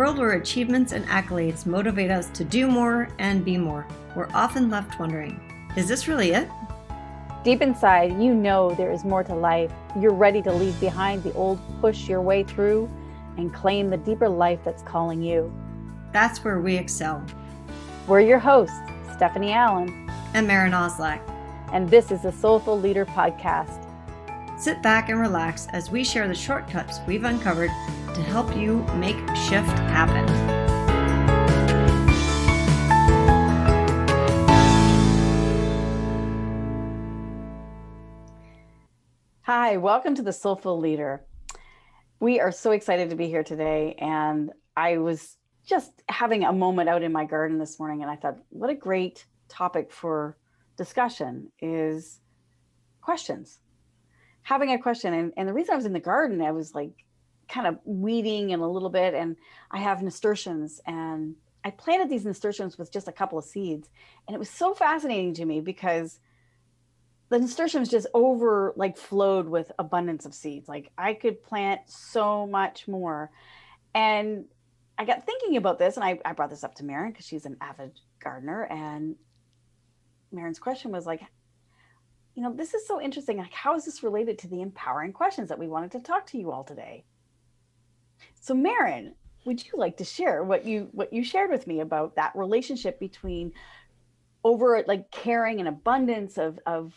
world where achievements and accolades motivate us to do more and be more, we're often left wondering, is this really it? Deep inside, you know there is more to life. You're ready to leave behind the old, push your way through, and claim the deeper life that's calling you. That's where we excel. We're your hosts, Stephanie Allen and Maren and and this is the Soulful Leader Podcast. Sit back and relax as we share the shortcuts we've uncovered to help you make shift happen. Hi, welcome to the Soulful Leader. We are so excited to be here today, and I was just having a moment out in my garden this morning, and I thought, what a great topic for discussion is questions. Having a question, and the reason I was in the garden, I was like kind of weeding in a little bit, and I have nasturtiums, and I planted these nasturtiums with just a couple of seeds, and it was so fascinating to me because the nasturtiums just flowed with abundance of seeds. Like I could plant so much more. And I got thinking about this, and I brought this up to Maren because she's an avid gardener. And Maren's question was like, this is so interesting. Like, how is this related to the empowering questions that we wanted to talk to you all today? So Maren, would you like to share what you shared with me about that relationship between caring and abundance of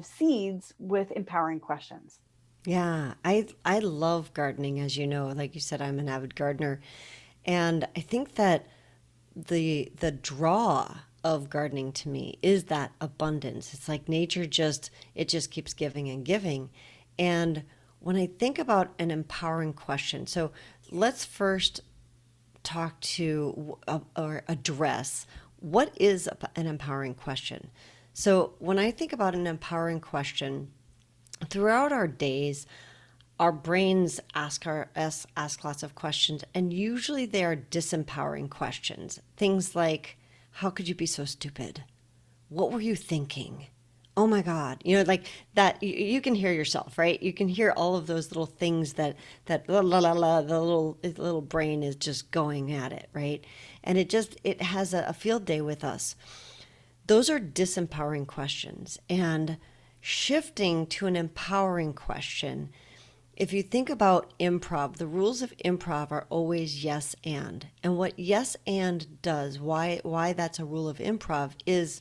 seeds with empowering questions? Yeah, I love gardening, as you know. Like you said, I'm an avid gardener. And I think that the draw of gardening to me is that abundance. It's like nature just keeps giving and giving. And when I think about an empowering question, so let's first talk to or address what is an empowering question. So when I think about an empowering question, throughout our days, our brains ask lots of questions, and usually they are disempowering questions. Things like, how could you be so stupid? What were you thinking? Oh my God. Like that, you can hear yourself, right? You can hear all of those little things that la, la, la, la, the little brain is just going at it, right? And it has a field day with us. Those are disempowering questions. And shifting to an empowering question, if you think about improv, the rules of improv are always yes and. And what yes and does, why that's a rule of improv, is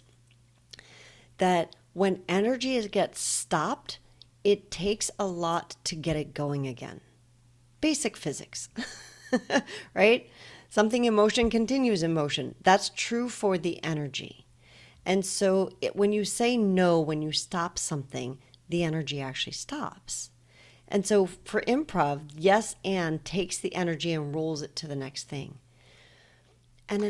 that when energy gets stopped, it takes a lot to get it going again. Basic physics, right? Something in motion continues in motion. That's true for the energy. And so when you say no, when you stop something, the energy actually stops. And so for improv, yes and takes the energy and rolls it to the next thing. And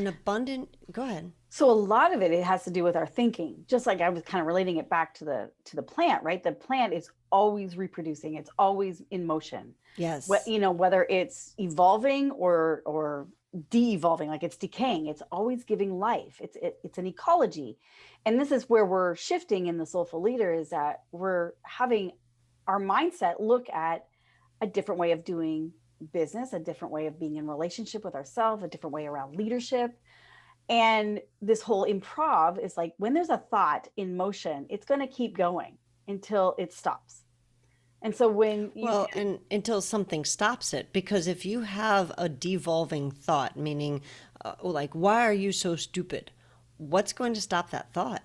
go ahead. So a lot of it has to do with our thinking. Just like I was kind of relating it back to the plant, right? The plant is always reproducing. It's always in motion. Yes. Whether it's evolving or de-evolving, like it's decaying, it's always giving life. It's an ecology. And this is where we're shifting in the Soulful Leader, is that we're having our mindset look at a different way of doing business, a different way of being in relationship with ourselves, a different way around leadership. And this whole improv is like, when there's a thought in motion, it's going to keep going until it stops. And so and until something stops it, because if you have a devolving thought, meaning like, why are you so stupid? What's going to stop that thought?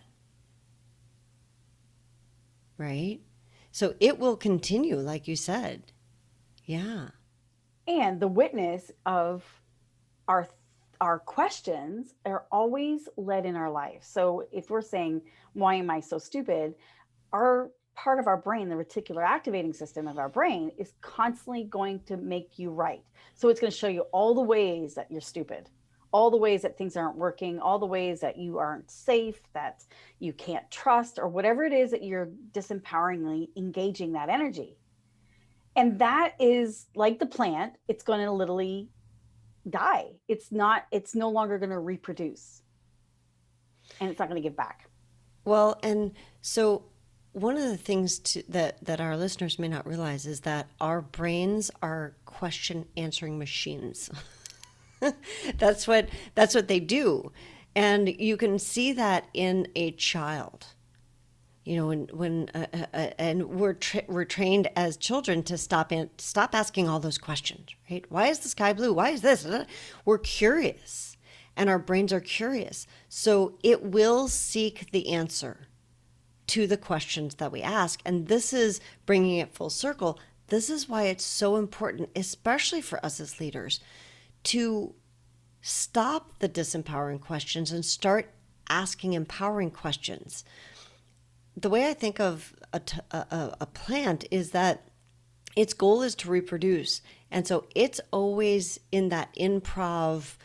Right? So it will continue, like you said. Yeah. And the witness of our questions are always led in our life. So if we're saying, why am I so stupid? Our part of our brain, the reticular activating system of our brain, is constantly going to make you right. So it's going to show you all the ways that you're stupid, all the ways that things aren't working, all the ways that you aren't safe, that you can't trust, or whatever it is that you're disempoweringly engaging that energy. And that is like the plant, it's going to literally die. It's no longer going to reproduce, and it's not going to give back. Well, and so one of the things that our listeners may not realize is that our brains are question answering machines. That's what they do. And you can see that in a child. And we're trained as children to stop asking all those questions, right? Why is the sky blue? Why is this? We're curious, and our brains are curious, so it will seek the answer to the questions that we ask. And this is bringing it full circle. This is why it's so important, especially for us as leaders, to stop the disempowering questions and start asking empowering questions. The way I think of a plant is that its goal is to reproduce. And so it's always in that improv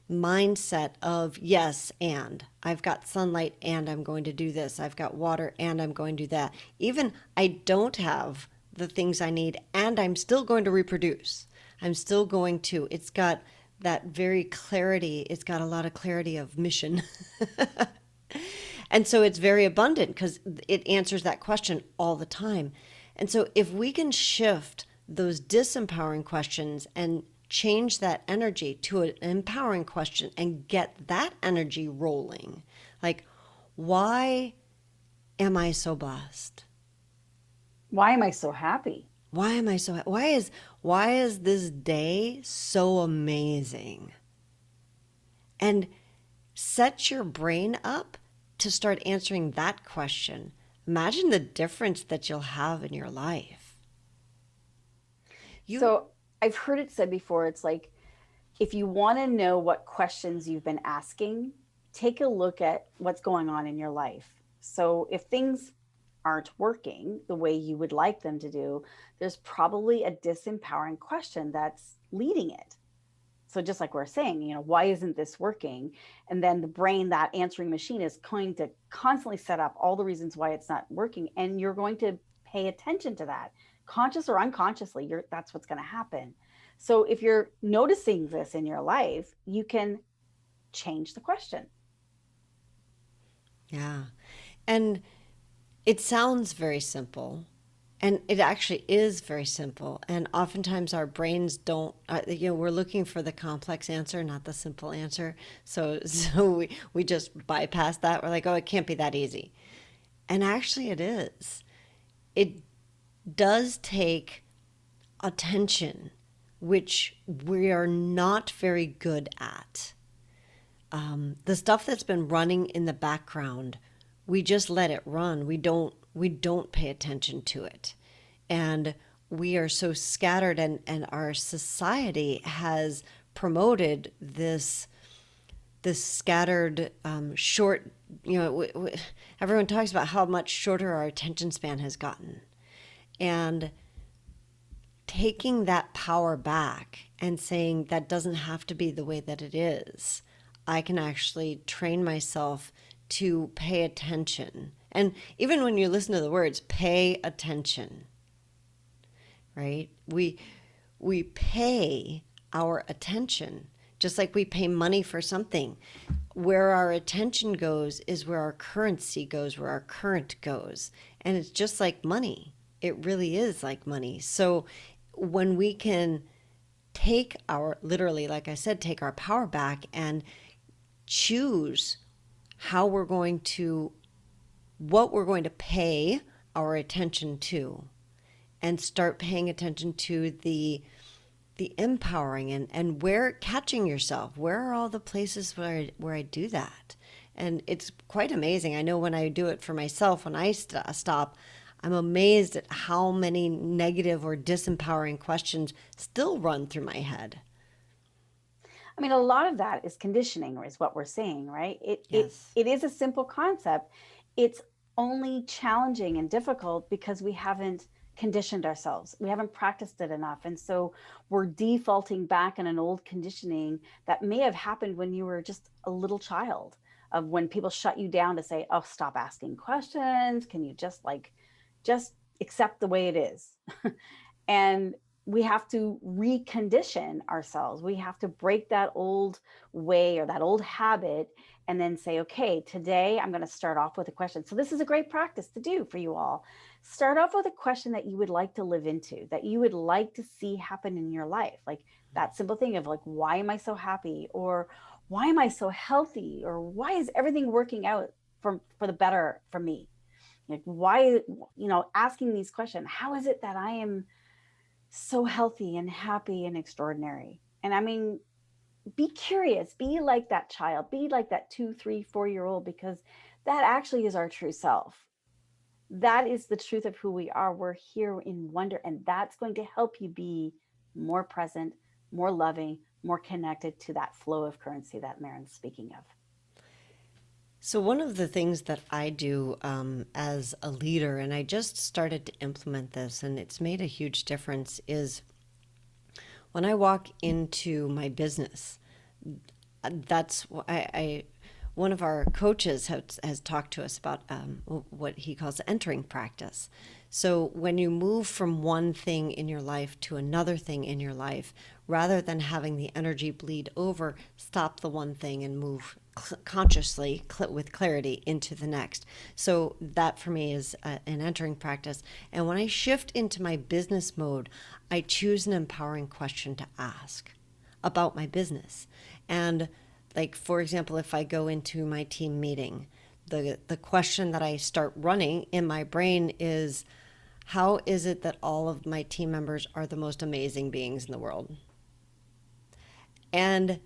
mindset of yes, and I've got sunlight and I'm going to do this. I've got water and I'm going to do that. Even I don't have the things I need and I'm still going to reproduce. I'm still going to. It's got that very clarity. It's got a lot of clarity of mission. And so it's very abundant because it answers that question all the time. And so if we can shift those disempowering questions and change that energy to an empowering question and get that energy rolling, like, why am I so blessed? Why am I so happy? Why am I so why is this day so amazing? And set your brain up to start answering that question. Imagine the difference that you'll have in your life. So I've heard it said before, it's like, if you want to know what questions you've been asking, take a look at what's going on in your life. So if things aren't working the way you would like them to do, there's probably a disempowering question that's leading it. So just like we're saying, why isn't this working? And then the brain, that answering machine, is going to constantly set up all the reasons why it's not working. And you're going to pay attention to that, conscious or unconsciously. That's what's going to happen. So if you're noticing this in your life, you can change the question. Yeah. And it sounds very simple. And it actually is very simple. And oftentimes our brains don't, we're looking for the complex answer, not the simple answer. So we just bypass that. We're like, oh, it can't be that easy. And actually it is. It does take attention, which we are not very good at. The stuff that's been running in the background, we just let it run. We don't pay attention to it. And we are so scattered, and our society has promoted this scattered, short, everyone talks about how much shorter our attention span has gotten. And taking that power back and saying that doesn't have to be the way that it is. I can actually train myself to pay attention. And even when you listen to the words, pay attention, right? We pay our attention, just like we pay money for something. Where our attention goes is where our currency goes, where our current goes. And it's just like money. It really is like money. So when we can literally, like I said, take our power back and choose what we're going to pay our attention to, and start paying attention to the empowering and where, catching yourself, where are all the places where I do that. And it's quite amazing. I know when I do it for myself, when I stop, I'm amazed at how many negative or disempowering questions still run through my head. I mean, a lot of that is conditioning, is what we're saying, right? Yes. It is a simple concept. It's only challenging and difficult because we haven't conditioned ourselves. We haven't practiced it enough. And so we're defaulting back in an old conditioning that may have happened when you were just a little child, of when people shut you down to say, oh, stop asking questions. Can you just accept the way it is? And we have to recondition ourselves. We have to break that old way or that old habit and then say, okay, today I'm going to start off with a question. So this is a great practice to do for you all. start off with a question that you would like to live into, that you would like to see happen in your life. Like that simple thing of like, why am I so happy? Or why am I so healthy? Or why is everything working out for the better for me? Like, why, asking these questions, how is it that I am so healthy and happy and extraordinary? And I mean, be curious, be like that child, be like that 2, 3, 4 year old, because that actually is our true self. That is the truth of who we are. We're here in wonder, and that's going to help you be more present, more loving, more connected to that flow of currency that Maren's speaking of. So one of the things that I do as a leader, and I just started to implement this, and it's made a huge difference, is when I walk into my business, that's I one of our coaches has talked to us about what he calls entering practice. So when you move from one thing in your life to another thing in your life, rather than having the energy bleed over, stop the one thing and move consciously with clarity into the next. So that for me is an entering practice. And when I shift into my business mode, I choose an empowering question to ask about my business. And like, for example, if I go into my team meeting, the question that I start running in my brain is, how is it that all of my team members are the most amazing beings in the world? And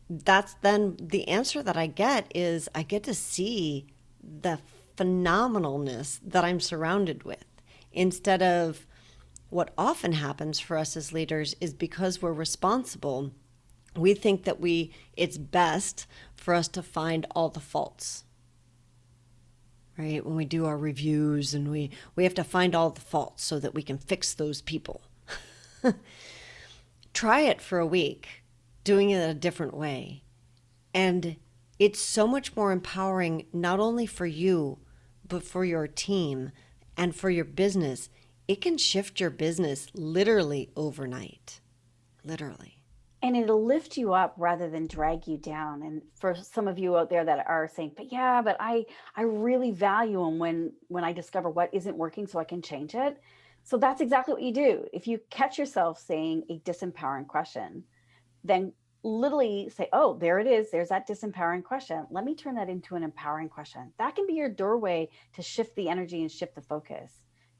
that's then the answer that I get is I get to see the phenomenalness that I'm surrounded with, instead of what often happens for us as leaders is because we're responsible, we think that it's best for us to find all the faults, right? When we do our reviews, and we have to find all the faults so that we can fix those people. Try it for a week, doing it a different way. And it's so much more empowering, not only for you, but for your team and for your business. It can shift your business literally overnight. Literally. And it'll lift you up rather than drag you down. And for some of you out there that are saying, but I really value them when I discover what isn't working so I can change it. So that's exactly what you do. If you catch yourself saying a disempowering question, then literally say, oh, there it is. There's that disempowering question. Let me turn that into an empowering question. That can be your doorway to shift the energy and shift the focus.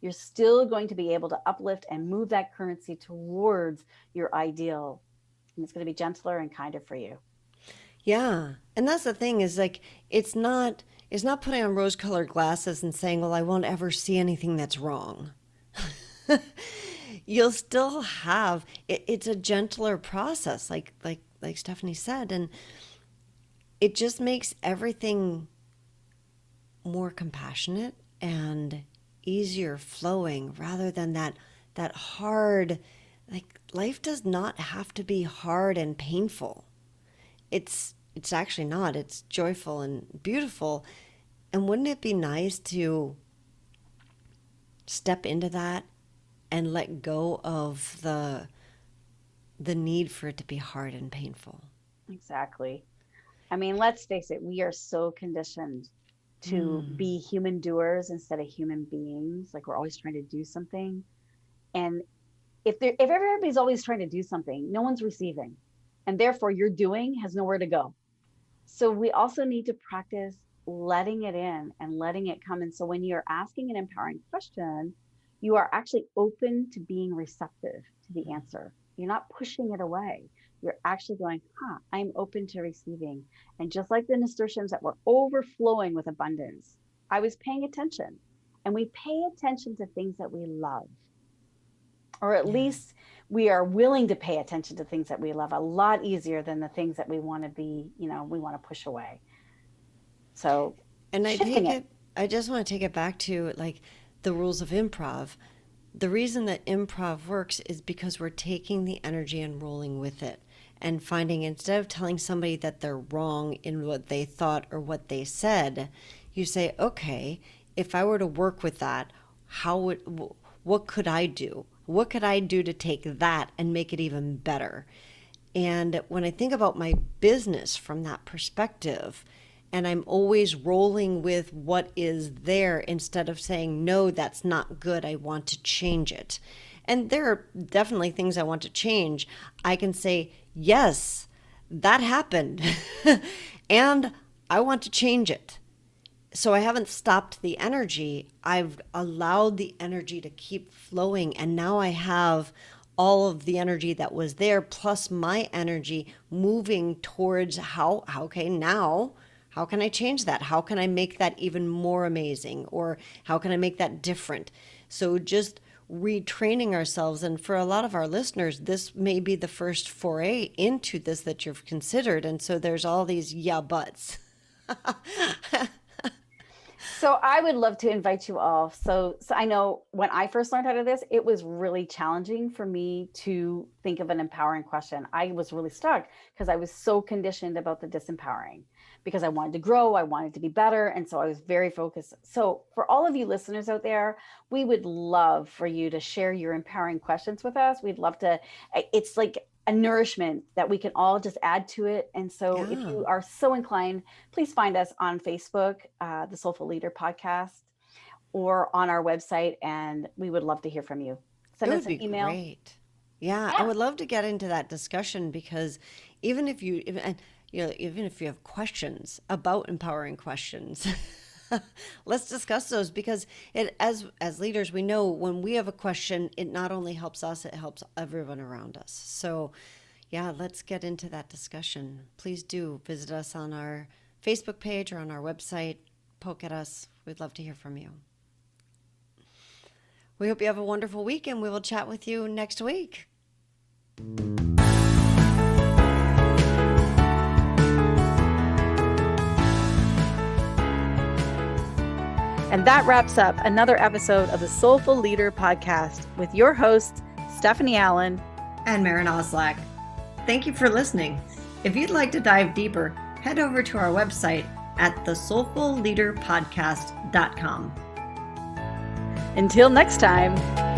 You're still going to be able to uplift and move that currency towards your ideal. And it's going to be gentler and kinder for you. Yeah. And that's the thing, is like, it's not putting on rose-colored glasses and saying, well, I won't ever see anything that's wrong. You'll still have it's a gentler process, like Stephanie said, and it just makes everything more compassionate and easier flowing, rather than that hard. Like, life does not have to be hard and painful. It's actually not. It's joyful and beautiful. And wouldn't it be nice to step into that and let go of the need for it to be hard and painful? Exactly. I mean, let's face it, we are so conditioned to be human doers instead of human beings. Like, we're always trying to do something. And if everybody's always trying to do something, no one's receiving. And therefore your doing has nowhere to go. So we also need to practice letting it in and letting it come. And so when you're asking an empowering question, you are actually open to being receptive to the answer. You're not pushing it away. You're actually going, I'm open to receiving. And just like the nasturtiums that were overflowing with abundance, I was paying attention. And we pay attention to things that we love. Or at least we are willing to pay attention to things that we love a lot easier than the things that we want to be, we want to push away. So, and I just want to take it back to like the rules of improv. The reason that improv works is because we're taking the energy and rolling with it, and finding, instead of telling somebody that they're wrong in what they thought or what they said, you say, okay, if I were to work with that, what could I do? What could I do to take that and make it even better? And when I think about my business from that perspective, And I'm always rolling with what is there instead of saying, no, that's not good. I want to change it. And there are definitely things I want to change. I can say, yes, that happened. And I want to change it. So I haven't stopped the energy. I've allowed the energy to keep flowing. And now I have all of the energy that was there, plus my energy moving towards okay, now, how can I change that? How can I make that even more amazing? Or how can I make that different? So just retraining ourselves. And for a lot of our listeners, this may be the first foray into this that you've considered. And so there's all these yeah buts. So I would love to invite you all. So I know when I first learned how to do this, it was really challenging for me to think of an empowering question. I was really stuck because I was so conditioned about the disempowering, because I wanted to grow, I wanted to be better. And so I was very focused. So for all of you listeners out there, we would love for you to share your empowering questions with us. We'd love to, it's like a nourishment that we can all just add to it. And so if you are so inclined, please find us on Facebook, the Soulful Leader Podcast, or on our website. And we would love to hear from you. Send us an email. Great. Yeah, I would love to get into that discussion, because even if you have questions about empowering questions, let's discuss those, because as leaders, we know when we have a question, it not only helps us, it helps everyone around us. So yeah, let's get into that discussion. Please do visit us on our Facebook page or on our website. Poke at us. We'd love to hear from you. We hope you have a wonderful week, and we will chat with you next week. And that wraps up another episode of the Soulful Leader Podcast with your hosts, Stephanie Allen and Maren Oslack. Thank you for listening. If you'd like to dive deeper, head over to our website at thesoulfulleaderpodcast.com. Until next time.